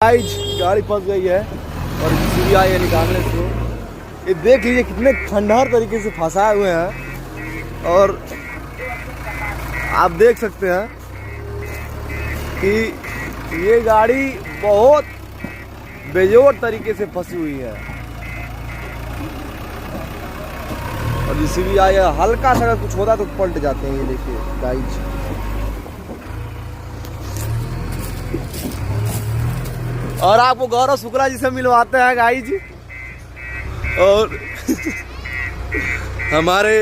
Guys गाड़ी फंस गई है और सीबी आई है निकालने से। ये देख लीजिए कितने खंडहर तरीके से फंसाए हुए हैं और आप देख सकते हैं कि ये गाड़ी बहुत बेजोड़ तरीके से फंसी हुई है और सीबी आई है। हल्का सा अगर कुछ होता तो पलट जाते हैं। ये देखिए गाइज, और आपको गौरव शुक्ला जी से मिलवाते हैं गाइज और हमारे